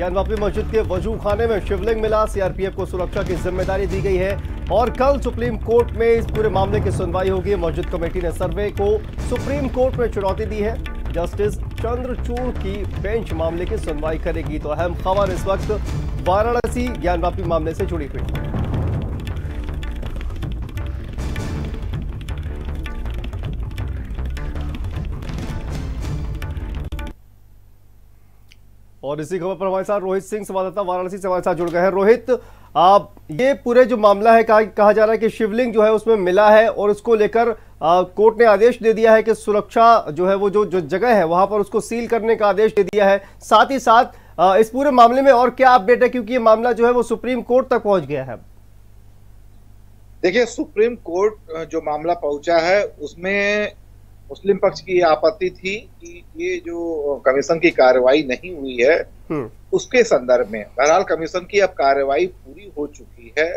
ज्ञानवापी मस्जिद के वजू खाने में शिवलिंग मिला। सीआरपीएफ को सुरक्षा की जिम्मेदारी दी गई है और कल सुप्रीम कोर्ट में इस पूरे मामले की सुनवाई होगी। मस्जिद कमेटी ने सर्वे को सुप्रीम कोर्ट में चुनौती दी है। जस्टिस चंद्रचूड़ की बेंच मामले की सुनवाई करेगी। तो अहम खबर इस वक्त वाराणसी ज्ञानवापी मामले से जुड़ी हुई। और इसी खबर पर हमारे साथ रोहित सिंह संवाददाता वाराणसी से हमारे साथ जुड़ गए हैं। रोहित, ये पूरे जो मामला है कहा जा रहा है कि शिवलिंग जो है उसमें मिला है और उसको लेकर कोर्ट ने आदेश दे दिया है कि सुरक्षा जो है वो जो जगह है वहां पर उसको सील करने का आदेश दे दिया है। साथ ही साथ इस पूरे मामले में और क्या अपडेट है, क्योंकि ये मामला जो है वो सुप्रीम कोर्ट तक पहुंच गया है। देखिए, सुप्रीम कोर्ट जो मामला पहुंचा है उसमें मुस्लिम पक्ष की आपत्ति थी कि ये जो कमीशन की कार्रवाई नहीं हुई है उसके संदर्भ में। बहरहाल कमीशन की अब कार्रवाई पूरी हो चुकी है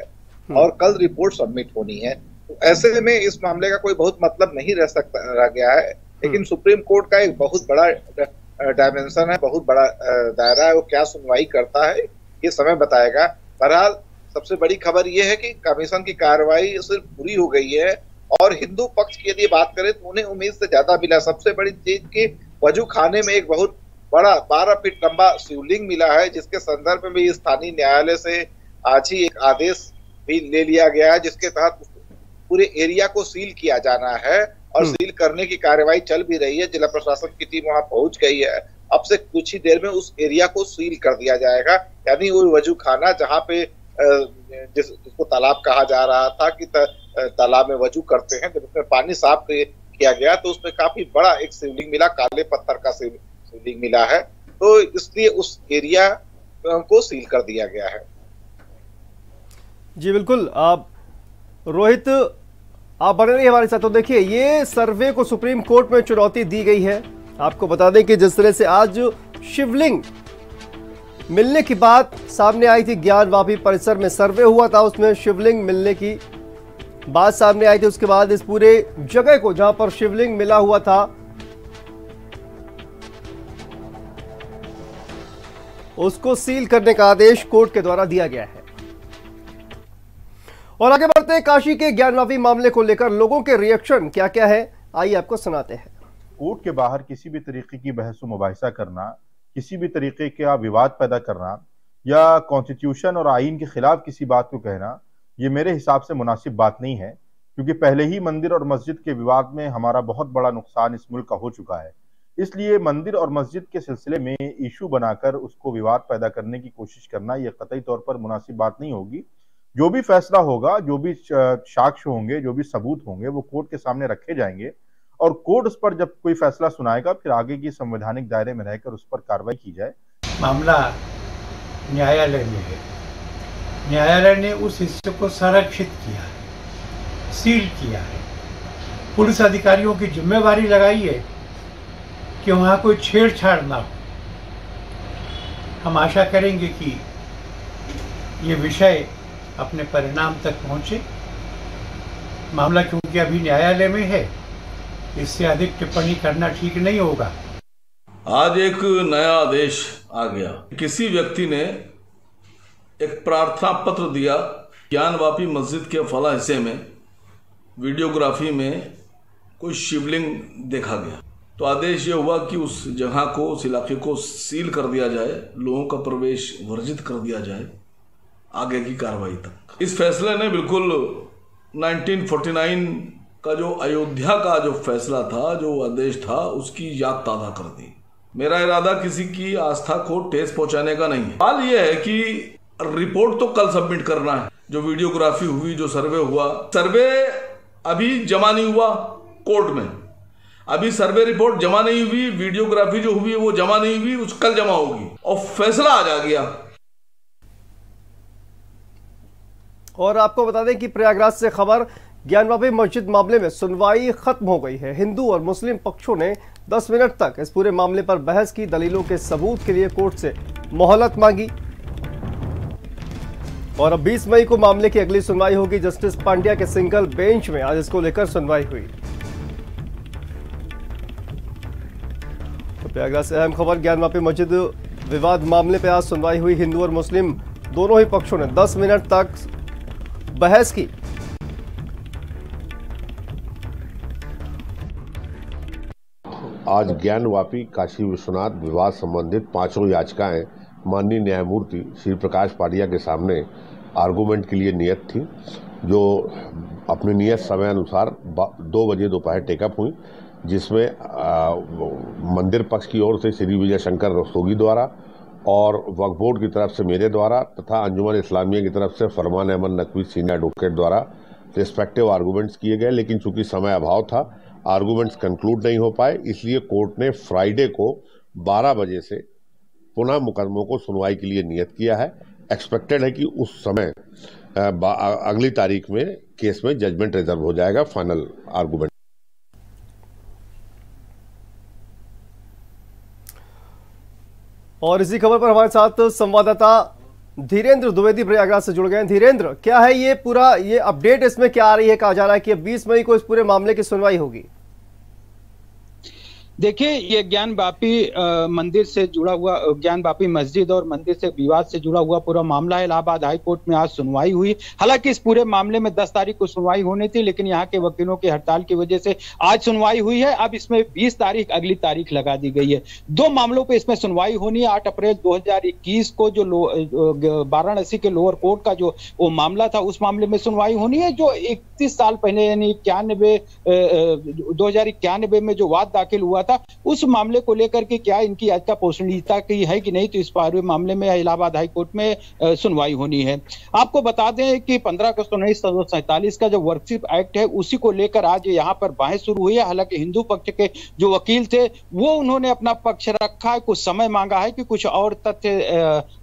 और कल रिपोर्ट सबमिट होनी है। तो ऐसे में इस मामले का कोई बहुत मतलब नहीं रह गया है। लेकिन सुप्रीम कोर्ट का एक बहुत बड़ा डायमेंशन है, बहुत बड़ा दायरा है। वो क्या सुनवाई करता है ये समय बताएगा। बहरहाल सबसे बड़ी खबर ये है कि कमीशन की कार्रवाई सिर्फ पूरी हो गई है और हिंदू पक्ष की यदि बात करें तो उन्हें उम्मीद से ज्यादा मिला। सबसे बड़ी चीज की वजू खाने में एक बहुत बड़ा 12 फीट लंबा शिवलिंग मिला है, जिसके संदर्भ में भी स्थानीय न्यायालय से आज ही एक आदेश भी ले लिया गया है, जिसके तहत पूरे एरिया को सील किया जाना है और सील करने की कार्रवाई चल भी रही है। जिला प्रशासन की टीम वहां पहुंच गई है। अब से कुछ ही देर में उस एरिया को सील कर दिया जाएगा। यानी वो वजू खाना जहाँ पे जिसको तालाब कहा जा रहा था कि तालाब में वजू करते हैं, जब उसमें पानी साफ किया गया तो उसमें काफी बड़ा एक शिवलिंग मिला, काले पत्थर का शिवलिंग मिला है। तो इसलिए उस एरिया को सील कर दिया गया है। जी बिल्कुल। रोहित, आप बने रहिए हमारे साथ। तो देखिए, ये सर्वे को सुप्रीम कोर्ट में चुनौती दी गई है। आपको बता दें कि जिस तरह से आज शिवलिंग मिलने की बात सामने आई थी, ज्ञानवापी परिसर में सर्वे हुआ था, उसमें शिवलिंग मिलने की बात सामने आई थी। उसके बाद इस पूरे जगह को जहां पर शिवलिंग मिला हुआ था उसको सील करने का आदेश कोर्ट के द्वारा दिया गया है। और आगे बढ़ते हैं, काशी के ज्ञानवापी मामले को लेकर लोगों के रिएक्शन क्या क्या है, आइए आपको सुनाते हैं। कोर्ट के बाहर किसी भी तरीके की बहस व मुबाहिसा करना, किसी भी तरीके का विवाद पैदा करना या कॉन्स्टिट्यूशन और आईन के खिलाफ किसी बात को कहना, ये मेरे हिसाब से मुनासिब बात नहीं है। क्योंकि पहले ही मंदिर और मस्जिद के विवाद में हमारा बहुत बड़ा नुकसान इस मुल्क का हो चुका है। इसलिए मंदिर और मस्जिद के सिलसिले में इशू बनाकर उसको विवाद पैदा करने की कोशिश करना यह कतई तौर पर मुनासिब बात नहीं होगी। जो भी फैसला होगा, जो भी साक्ष्य होंगे, जो भी सबूत होंगे, वो कोर्ट के सामने रखे जाएंगे और कोर्ट उस पर जब कोई फैसला सुनाएगा फिर आगे की संवैधानिक दायरे में रहकर उस पर कार्रवाई की जाए। मामला न्यायालय में है। न्यायालय ने उस हिस्से को संरक्षित किया है, सील किया है। पुलिस अधिकारियों की जिम्मेवारी लगाई है कि वहाँ कोई छेड़छाड़ ना हो। हम आशा करेंगे कि ये विषय अपने परिणाम तक पहुँचे। मामला क्योंकि अभी न्यायालय में है, इससे अधिक टिप्पणी करना ठीक नहीं होगा। आज एक नया आदेश आ गया। किसी व्यक्ति ने एक प्रार्थना पत्र दिया, ज्ञानवापी मस्जिद के फला हिस्से में वीडियोग्राफी में कोई शिवलिंग देखा गया। तो आदेश ये हुआ कि उस जगह को, उस इलाके को सील कर दिया जाए, लोगों का प्रवेश वर्जित कर दिया जाए आगे की कार्रवाई तक। इस फैसले ने बिल्कुल 1949 का जो अयोध्या का जो फैसला था, जो आदेश था, उसकी याद ताज़ा कर दी। मेरा इरादा किसी की आस्था को ठेस पहुंचाने का नहीं है। सवाल यह है कि रिपोर्ट तो कल सबमिट करना है। जो वीडियोग्राफी हुई, जो सर्वे हुआ, सर्वे अभी जमा नहीं हुआ कोर्ट में। अभी सर्वे रिपोर्ट जमा नहीं हुई, वीडियोग्राफी जो हुई है वो जमा नहीं हुई, उस कल जमा होगी और फैसला आज आ गया। और आपको बता दें कि प्रयागराज से खबर, ज्ञानवापी मस्जिद मामले में सुनवाई खत्म हो गई है। हिंदू और मुस्लिम पक्षों ने 10 मिनट तक इस पूरे मामले पर बहस की, दलीलों के सबूत के लिए कोर्ट से मोहलत मांगी और अब 20 मई को मामले की अगली सुनवाई होगी। जस्टिस पांड्या के सिंगल बेंच में आज इसको लेकर सुनवाई हुई। तो प्रयागराज से अहम खबर, ज्ञानवापी मस्जिद विवाद मामले पर आज सुनवाई हुई। हिंदू और मुस्लिम दोनों ही पक्षों ने 10 मिनट तक बहस की। आज ज्ञानवापी काशी विश्वनाथ विवाद संबंधित 5 याचिकाएं माननीय न्यायमूर्ति श्री प्रकाश पाडिया के सामने आर्गूमेंट के लिए नियत थी, जो अपने नियत समय अनुसार 2 बजे दोपहर टेकअप हुई, जिसमें मंदिर पक्ष की ओर से श्री विजय शंकर रस्तोगी द्वारा और वक्फ बोर्ड की तरफ से मेरे द्वारा तथा अंजुमन इस्लामिया की तरफ से फरमान अहमद नकवी सीनियर एडवोकेट द्वारा रिस्पेक्टिव आर्गूमेंट्स किए गए। लेकिन चूंकि समय अभाव था, आर्गूमेंट्स कंक्लूड नहीं हो पाए, इसलिए कोर्ट ने फ्राइडे को 12 बजे से पुनः मुकदमों को सुनवाई के लिए नियत किया है। एक्सपेक्टेड है कि उस समय अगली तारीख में केस में जजमेंट रिजर्व हो जाएगा, फाइनल आर्गूमेंट। और इसी खबर पर हमारे साथ संवाददाता धीरेन्द्र द्विवेदी प्रयागराज से जुड़ गए हैं। धीरेन्द्र, क्या है ये अपडेट, इसमें क्या आ रही है? कहा जा रहा है कि 20 मई को इस पूरे मामले की सुनवाई होगी। देखिए, ये ज्ञानवापी मंदिर से जुड़ा हुआ, ज्ञानवापी मस्जिद और मंदिर से विवाद से जुड़ा हुआ पूरा मामला है। इलाहाबाद हाई कोर्ट में आज सुनवाई हुई। हालांकि इस पूरे मामले में 10 तारीख को सुनवाई होनी थी, लेकिन यहाँ के वकीलों की हड़ताल की वजह से आज सुनवाई हुई है। अब इसमें 20 तारीख अगली तारीख लगा दी गई है। 2 मामलों पर इसमें सुनवाई होनी है। 8 अप्रैल 2021 को जो वाराणसी के लोअर कोर्ट का जो वो मामला था, उस मामले में सुनवाई होनी है। जो 31 साल पहले यानी 2091 में जो वाद दाखिल हुआ था, उस मामले को लेकर के क्या इनकी याचिका पोषणीयता की है कि नहीं, तो इस पूरे मामले में इलाहाबाद हाई कोर्ट में सुनवाई होनी है। आपको बता दें कि 15 अगस्त 1947 का जो वर्कशिप एक्ट है, उसी को लेकर आज यहाँ पर बहस शुरू हुई है। हालांकि हिंदू पक्ष के जो वकील थे वो उन्होंने अपना पक्ष रखा है, कुछ समय मांगा है कि कुछ और तथ्य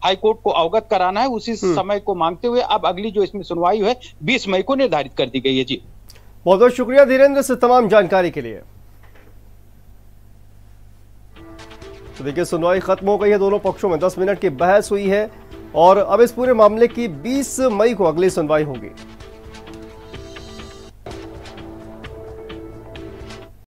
हाई कोर्ट को अवगत कराना है। उसी समय को मांगते हुए अब अगली जो इसमें सुनवाई है 20 मई को निर्धारित कर दी गई है। जी, बहुत बहुत शुक्रिया धीरेन्द्र से तमाम जानकारी के लिए। तो देखिए, सुनवाई खत्म हो गई है। दोनों पक्षों में 10 मिनट की बहस हुई है और अब इस पूरे मामले की 20 मई को अगली सुनवाई होगी।